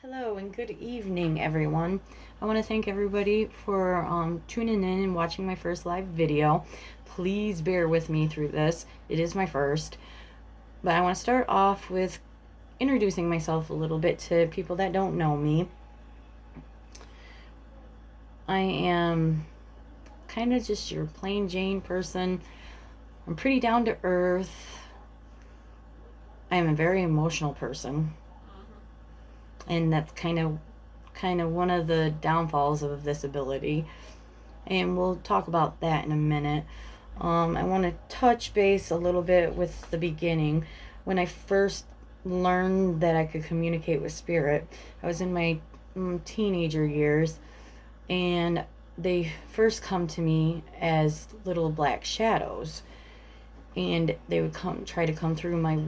Hello and good evening, everyone. I want to thank everybody for tuning in and watching my first live video. Please bear with me through this. It is my first. But I want to start off with introducing myself a little bit to people that don't know me. I am kind of just your plain Jane person. I'm pretty down to earth. I am a very emotional person. And that's kind of one of the downfalls of this ability, and we'll talk about that in a minute. I want to touch base a little bit with the beginning. When I first learned that I could communicate with spirit, I was in my teenager years, and they first come to me as little black shadows, and they would try to come through my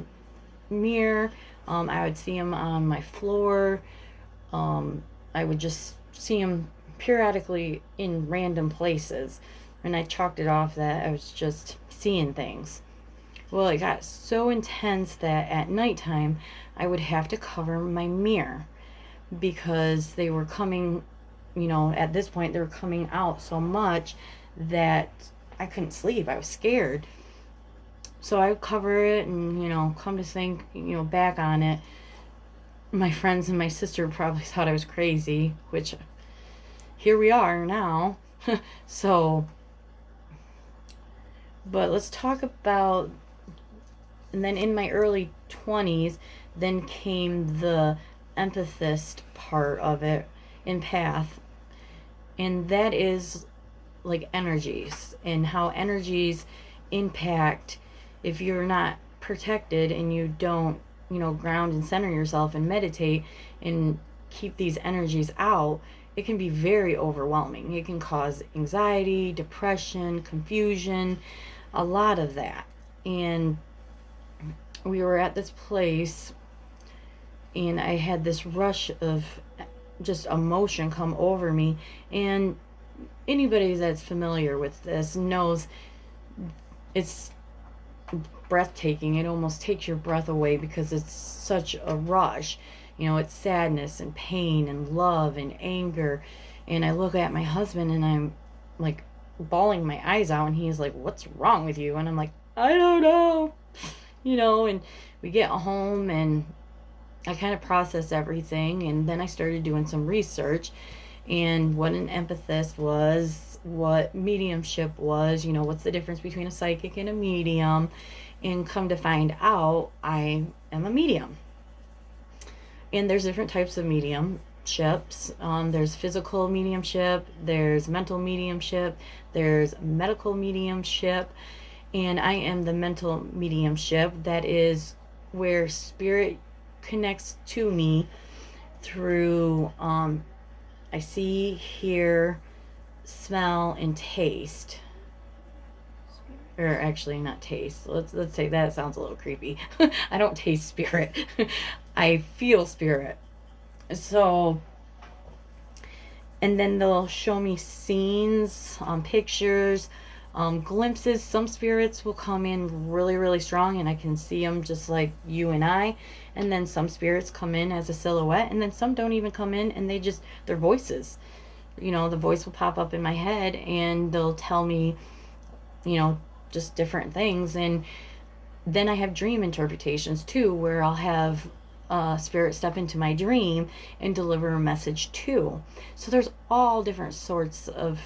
mirror. I would see them on my floor. I would just see them periodically in random places, and I chalked it off that I was just seeing things. Well, it got so intense that at nighttime I would have to cover my mirror because they were coming, at this point they were coming out so much that I couldn't sleep. I was scared. So I would cover it, and, come to think, back on it, my friends and my sister probably thought I was crazy, which here we are now. So, but let's talk about, and then in my early 20s, then came the empathist part of it, empath, and that is like energies and how energies impact. If you're not protected and you don't, ground and center yourself and meditate and keep these energies out, it can be very overwhelming. It can cause anxiety, depression, confusion, a lot of that. And we were at this place, and I had this rush of just emotion come over me. And anybody that's familiar with this knows it's breathtaking. It almost takes your breath away because it's such a rush. It's sadness and pain and love and anger. And I look at my husband and I'm like bawling my eyes out, and he's like, "What's wrong with you?" And I'm like, "I don't know." And we get home and I kind of process everything, and then I started doing some research and what an empathist was, what mediumship was, what's the difference between a psychic and a medium, and come to find out I am a medium. And there's different types of mediumships. There's physical mediumship, there's mental mediumship, there's medical mediumship, and I am the mental mediumship. That is where spirit connects to me through I see, hear, smell, and taste. Or actually, not taste. Let's say that sounds a little creepy. I don't taste spirit. I feel spirit. So, and then they'll show me scenes, pictures, glimpses. Some spirits will come in really, really strong, and I can see them just like you and I. And then some spirits come in as a silhouette, and then some don't even come in, and they're voices. The voice will pop up in my head, and they'll tell me, just different things. And then I have dream interpretations too, where I'll have spirit step into my dream and deliver a message too. So there's all different sorts of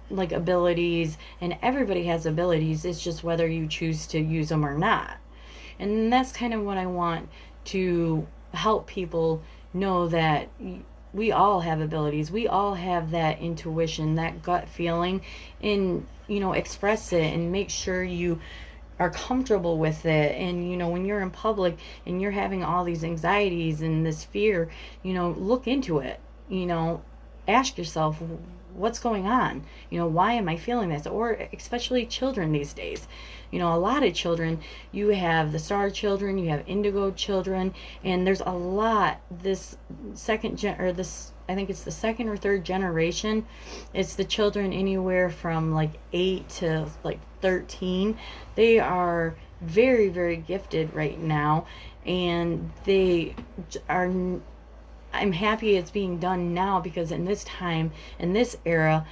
like abilities, and everybody has abilities. It's just whether you choose to use them or not. And that's kind of what I want to help people know, that we all have abilities. We all have that intuition, that gut feeling, and express it and make sure you are comfortable with it. And when you're in public and you're having all these anxieties and this fear, look into it. Ask yourself, what's going on? Why am I feeling this? Or especially children these days. A lot of children, you have the star children, you have indigo children, and there's a lot. This I think it's the second or third generation. It's the children anywhere from like 8 to like 13. They are very, very gifted right now, and they are I'm happy it's being done now, because in this time, in this era,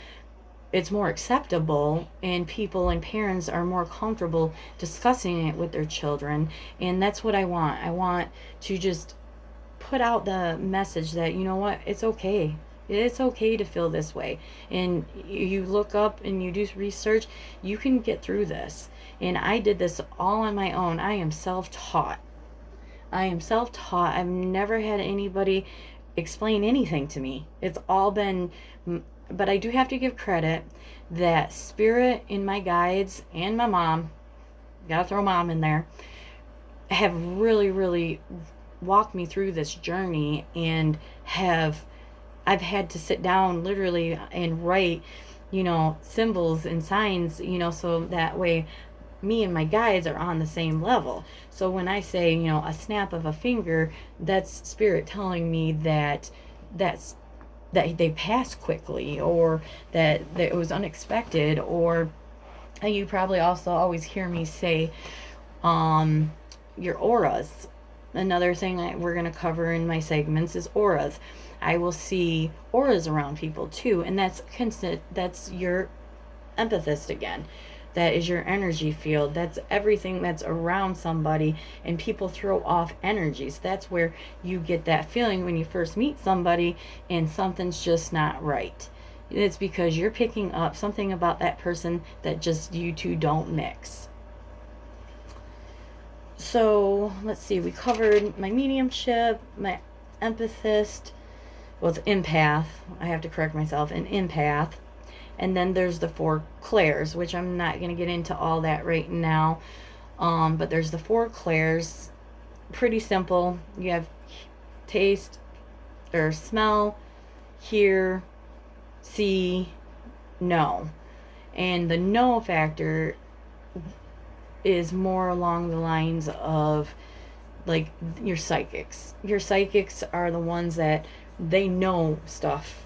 it's more acceptable, and people and parents are more comfortable discussing it with their children. And that's what I want. I want to just put out the message that, you know what, it's okay. It's okay to feel this way. And you look up and you do research, you can get through this. And I did this all on my own. I am self-taught. I've never had anybody explain anything to me. It's all been, but I do have to give credit that Spirit in my guides and my mom, gotta throw mom in there, have really, really walked me through this journey, and I've had to sit down literally and write, symbols and signs, so that way me and my guides are on the same level. So when I say, a snap of a finger, that's Spirit telling me that they pass quickly, or that it was unexpected. Or you probably also always hear me say, your auras. Another thing that we're going to cover in my segments is auras. I will see auras around people too, and that's your empathist again. That is your energy field. That's everything that's around somebody, and people throw off energies. That's where you get that feeling when you first meet somebody and something's just not right. It's because you're picking up something about that person that just you two don't mix. So let's see, we covered my mediumship, my empathist, well, it's empath. I have to correct myself, an empath. And then there's the 4 clairs, which I'm not going to get into all that right now. But there's the 4 clairs. Pretty simple. You have taste, or smell, hear, see, know. And the know factor is more along the lines of like your psychics. Your psychics are the ones that they know stuff.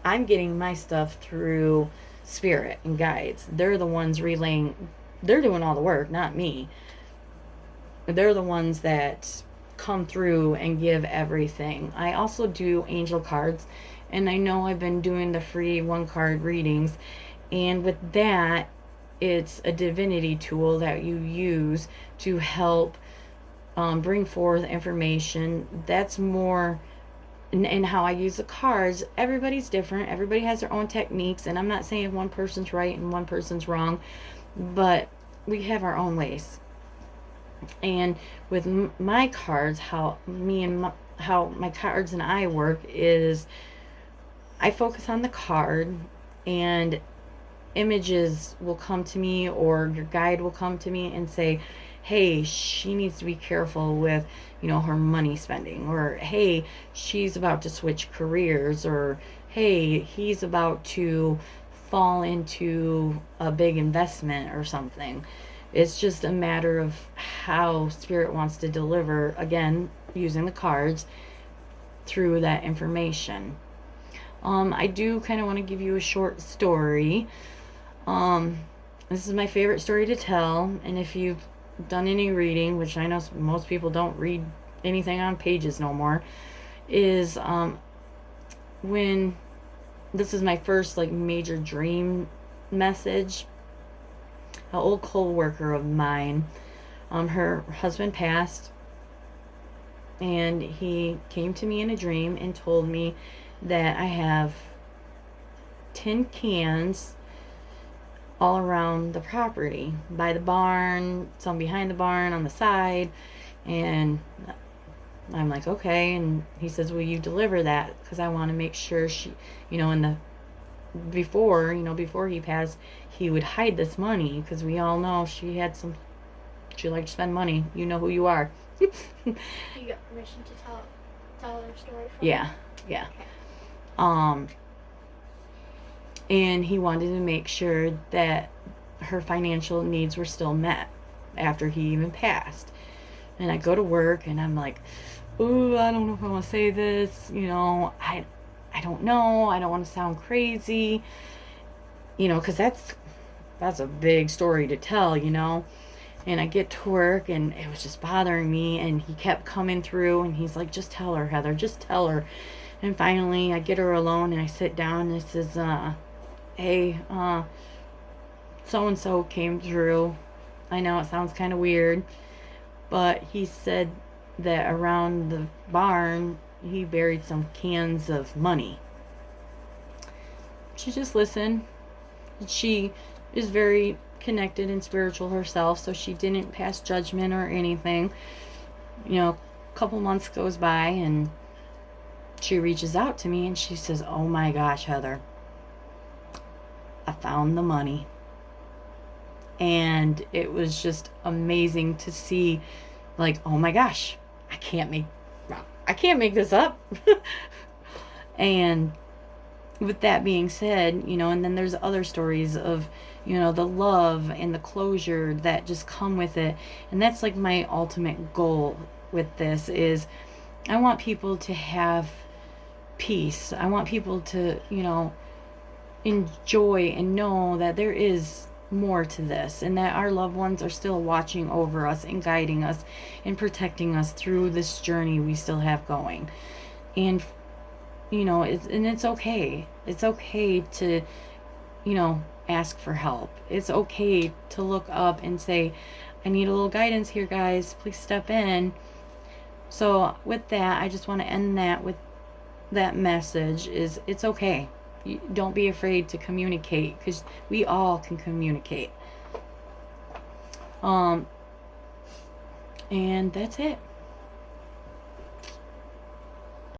I'm getting my stuff through Spirit and guides. They're the ones relaying. They're doing all the work, not me. They're the ones that come through and give everything. I also do angel cards, and I know I've been doing the free 1-card readings, and with that, it's a divinity tool that you use to help bring forth information. That's more. And how I use the cards, everybody's different. Everybody has their own techniques, and I'm not saying one person's right and one person's wrong, but we have our own ways. And with my cards, how my cards and I work is I focus on the card, and images will come to me, or your guide will come to me and say, hey, she needs to be careful with, her money spending, or hey, she's about to switch careers, or hey, he's about to fall into a big investment or something. It's just a matter of how Spirit wants to deliver, again, using the cards through that information. I do kind of want to give you a short story. This is my favorite story to tell, and if you've done any reading, which I know most people don't read anything on pages no more, is when this is my first major dream message. An old co-worker of mine, her husband passed, and he came to me in a dream and told me that I have tin cans all around the property, by the barn, some behind the barn, on the side. And I'm like, okay. And he says, will you deliver that? Because I want to make sure she, before he passed, he would hide this money, because we all know she liked to spend money. You know who you are. You got permission to tell her story from Yeah. Okay. And he wanted to make sure that her financial needs were still met after he even passed. And I go to work, and I'm like, ooh, I don't know if I want to say this. I don't know. I don't want to sound crazy. Because that's a big story to tell. And I get to work, and it was just bothering me, and he kept coming through, and he's like, just tell her, Heather, just tell her. And finally I get her alone, and I sit down, and I says, hey, so and so came through. I know it sounds kind of weird, but he said that around the barn he buried some cans of money. She just listened. She is very connected and spiritual herself, so she didn't pass judgment or anything. A couple months goes by, and she reaches out to me, and she says, oh my gosh, Heather, I found the money. And it was just amazing to see, like, oh my gosh, I can't make this up. And with that being said, and then there's other stories of, the love and the closure that just come with it. And that's like my ultimate goal with this is I want people to have peace. I want people to, enjoy and know that there is more to this, and that our loved ones are still watching over us and guiding us and protecting us through this journey we still have going. And it's okay. It's okay to, ask for help. It's okay to look up and say, I need a little guidance here, guys. Please step in. So with that, I just want to end that with that message is it's okay. Don't be afraid to communicate, because we all can communicate. And that's it.